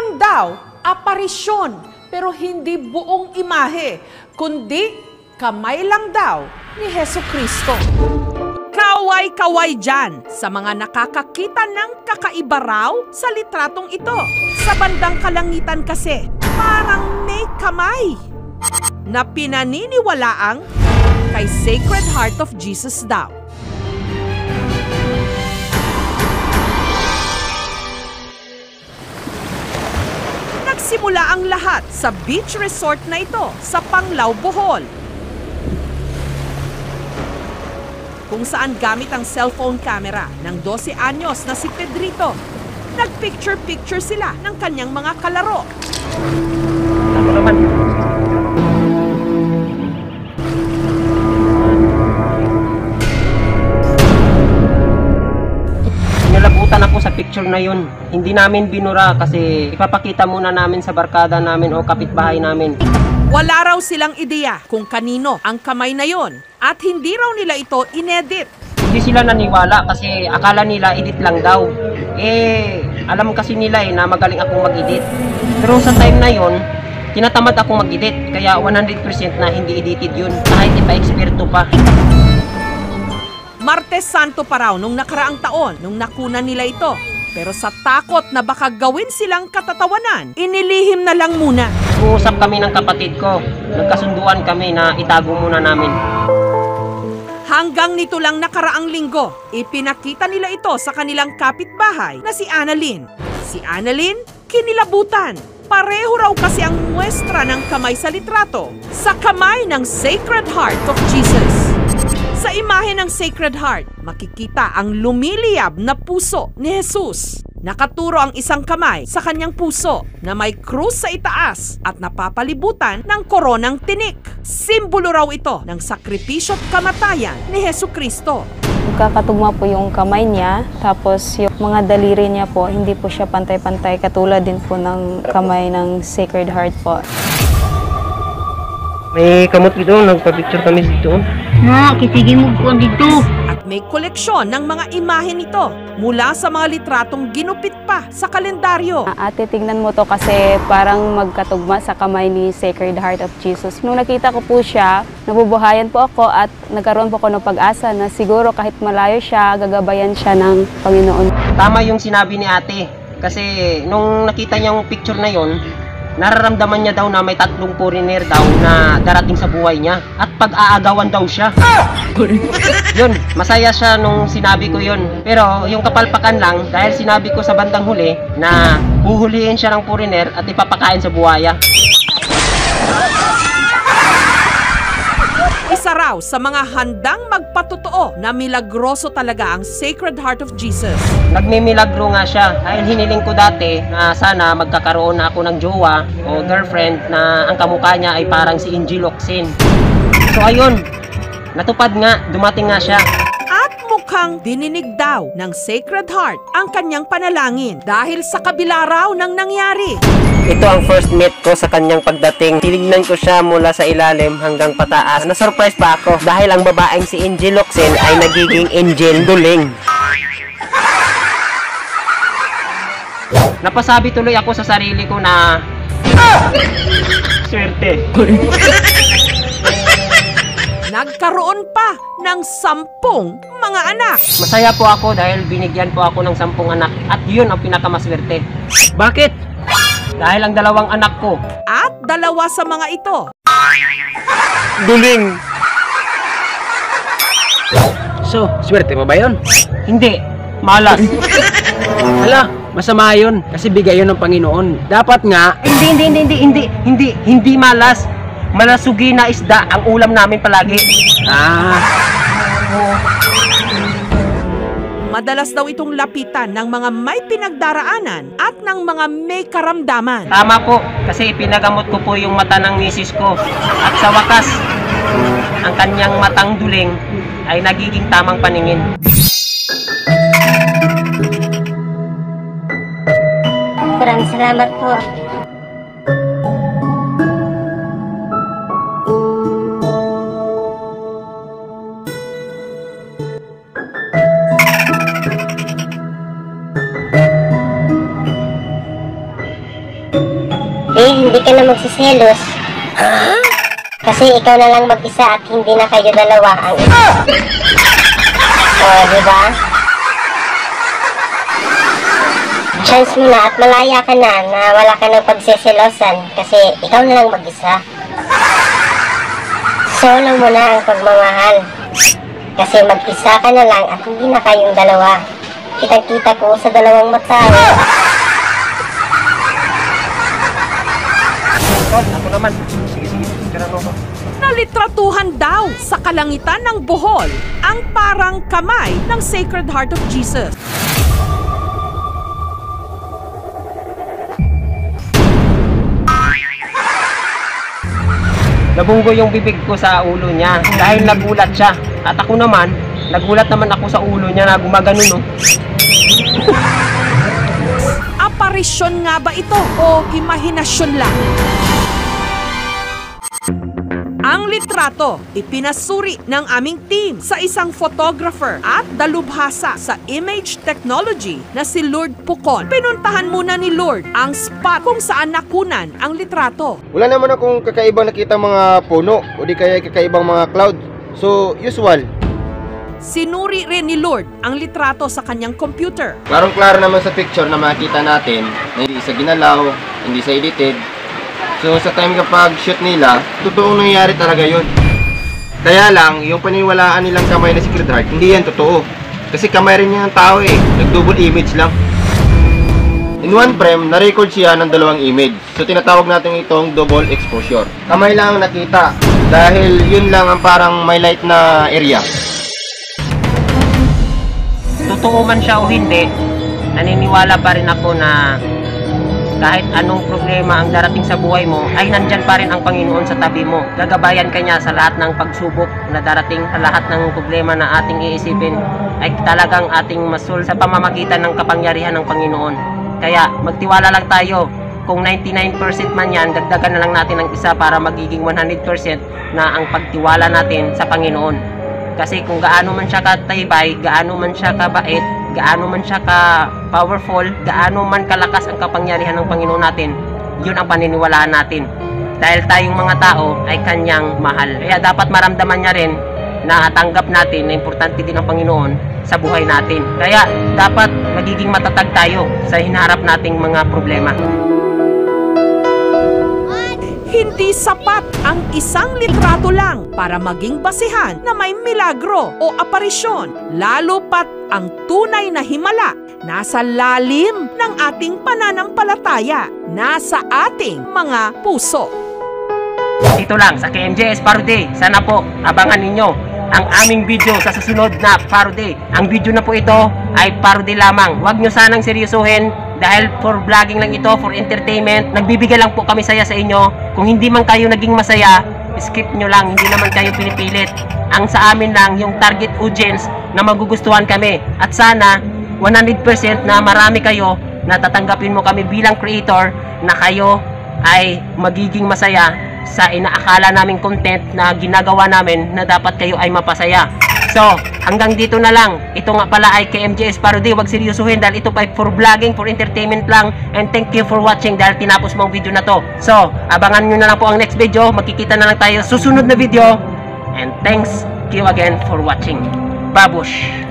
lang daw aparisyon, pero hindi buong imahe, kundi kamay lang daw ni Hesukristo. Kaway-kaway dyan sa mga nakakakita ng kakaiba raw sa litratong ito. Sa bandang kalangitan kasi, parang may kamay na pinaniniwalaang kay Sacred Heart of Jesus daw. Nagsimula ang lahat sa beach resort na ito sa Panglao, Bohol, kung saan gamit ang cellphone camera ng 12 anyos na si Pedrito, nagpicture-picture sila ng kanyang mga kalaro. Ako naman. Nilabutan ako sa picture na yun. Hindi namin binura kasi ipapakita muna namin sa barkada namin o kapitbahay namin. Wala raw silang ideya kung kanino ang kamay na yon at hindi raw nila ito inedit. Hindi sila naniwala kasi akala nila edit lang daw. Alam kasi nila na magaling akong mag-edit. Pero sa time na yon, tinatamad akong mag-edit kaya 100% na hindi edited yun kahit ipa-eksperto pa. Martes Santo pa raw nung nakaraang taon nung nakunan nila ito. Pero sa takot na baka gawin silang katatawanan, inilihim na lang muna. Uusap kami ng kapatid ko. Nagkasunduan kami na itago muna namin. Hanggang nito lang nakaraang linggo, ipinakita nila ito sa kanilang kapitbahay na si Annalyn. Si Annalyn, kinilabutan. Pareho raw kasi ang muestra ng kamay sa litrato sa kamay ng Sacred Heart of Jesus. Sa imahe ng Sacred Heart, makikita ang lumiliyab na puso ni Jesus. Nakaturo ang isang kamay sa kanyang puso na may krus sa itaas at napapalibutan ng koronang tinik. Simbolo raw ito ng sakripisyo at kamatayan ni Hesukristo. Magkakatugma po yung kamay niya, tapos yung mga daliri niya po, hindi po siya pantay-pantay, katulad din po ng kamay ng Sacred Heart po. May kamot dito, nagpa-picture kami dito. Kisigi mo po dito. At may koleksyon ng mga imahe nito mula sa mga litratong ginupit pa sa kalendaryo. Ate, tingnan mo to kasi parang magkatugma sa kamay ni Sacred Heart of Jesus. Nung nakita ko po siya, nabubuhayan po ako at nagkaroon po ako ng pag-asa na siguro kahit malayo siya, gagabayan siya ng Panginoon. Tama yung sinabi ni ate. Kasi nung nakita niya yung picture na yon, nararamdaman niya daw na may 3 foreigner daw na darating sa buhay niya at pag-aagawan daw siya. Yun, masaya siya nung sinabi ko yun. Pero yung kapalpakan lang dahil sinabi ko sa bandang huli na huhulihin siya ng foreigner at ipapakain sa buhaya. Isa raw sa mga handang magpatotoo na milagroso talaga ang Sacred Heart of Jesus. Nagmimilagro nga siya dahil hiniling ko dati na sana magkakaroon na ako ng jowa o girlfriend na ang kamukha niya ay parang si Angel Locsin. So ayun, natupad nga, dumating nga siya. At mukhang dininig daw ng Sacred Heart ang kanyang panalangin dahil sa kabila raw ng nangyari. Ito ang first meet ko sa kanyang pagdating. Tinignan ko siya mula sa ilalim hanggang pataas. Na-surprise pa ako dahil ang babaeng si Angel Locsin ay nagiging Angel Duling. Napasabi tuloy ako sa sarili ko na swerte. Nagkaroon pa ng 10 mga anak. Masaya po ako dahil binigyan po ako ng 10 anak at yun ang pinakamaswerte. Bakit? Dahil ang 2 anak ko At 2 sa mga ito duling. So, swerte pa ba yun? Hindi, malas. Hala, masama yun kasi bigay yun ng Panginoon. Dapat nga, Hindi malas. Malasugi na isda ang ulam namin palagi. Madalas daw itong lapitan ng mga may pinagdaraanan at ng mga may karamdaman. Tama po, kasi pinagamot ko po yung mata ng misis ko. At sa wakas, ang kanyang matang duling ay nagiging tamang paningin. Maraming salamat po. hindi ka na magsiselos. Kasi ikaw na lang mag-isa at hindi na kayo dalawa ang isa. Diba? Chance mo na at malaya ka na wala ka ng pagseselosan kasi ikaw na lang mag-isa. Solo mo na ang pagmamahal. Kasi mag-isa ka na lang at hindi na kayong dalawa. Kitang-kita ko sa dalawang mata. Ako naman. Sige. Tirano ko. Nalitratuhan daw sa kalangitan ng Bohol ang parang kamay ng Sacred Heart of Jesus. Nabunggo yung bibig ko sa ulo niya dahil nagulat siya. At ako naman, nagulat naman ako sa ulo niya na gumagano, no? Aparisyon nga ba ito o imahinasyon lang? Ang litrato, ipinasuri ng aming team sa isang photographer at dalubhasa sa image technology na si Lord Pucon. Pinuntahan muna ni Lord ang spot kung saan nakunan ang litrato. Wala naman akong kakaibang nakita mga puno o di kaya kakaibang mga cloud. So, usual. Sinuri rin ni Lord ang litrato sa kanyang computer. Klarong-klaro naman sa picture na makita natin na hindi sa ginalaw, hindi sa edited. So, sa time kapag shoot nila, totoong nangyayari talaga yun. Kaya lang, yung paniniwalaan nilang kamay na Sacred Heart, hindi yan totoo. Kasi kamay rin niya ng tao eh, nag-double image lang. In one frame, na-record siya ng dalawang image. So, tinatawag natin itong double exposure. Kamay lang ang nakita, dahil yun lang ang parang may light na area. Totoo man siya o hindi, naniniwala pa rin ako na kahit anong problema ang darating sa buhay mo, ay nandyan pa rin ang Panginoon sa tabi mo. Gagabayan ka niya sa lahat ng pagsubok na darating, sa lahat ng problema na ating iisipin, ay talagang ating masul sa pamamagitan ng kapangyarihan ng Panginoon. Kaya magtiwala lang tayo. Kung 99% man yan, dagdagan na lang natin ng isa para magiging 100% na ang pagtiwala natin sa Panginoon. Kasi kung gaano man siya katibay, gaano man siya kabait, gaano man siya ka-powerful, gaano man kalakas ang kapangyarihan ng Panginoon natin, yun ang paniniwalaan natin. Dahil tayong mga tao ay kanyang mahal. Kaya dapat maramdaman niya rin na tanggap natin na importante din ang Panginoon sa buhay natin. Kaya dapat magiging matatag tayo sa hinaharap nating mga problema. Hindi sapat ang isang litrato lang para maging basihan na may milagro o aparisyon, lalo pat ang tunay na himala nasa lalim ng ating pananampalataya, nasa ating mga puso. Dito lang sa KMJS Parody. Sana po abangan ninyo ang aming video sa susunod na parody. Ang video na po ito ay parody lamang. Huwag nyo sanang seryosohin dahil for vlogging lang ito, for entertainment. Nagbibigay lang po kami saya sa inyo. Kung hindi man kayo naging masaya, skip nyo lang. Hindi naman kayo pinipilit. Ang sa amin lang yung target audience na magugustuhan kami. At sana 100% na marami kayo na tatanggapin mo kami bilang creator na kayo ay magiging masaya sa inaakala naming content na ginagawa namin na dapat kayo ay mapasaya. So, hanggang dito na lang. Ito nga pala ay KMJS Parody. Huwag seryosohin dahil ito pa ay for vlogging, for entertainment lang. And thank you for watching dahil tinapos mo ang video na to. So, abangan nyo na lang po ang next video. Magkikita na lang tayo susunod na video. And thanks you again for watching. Babush!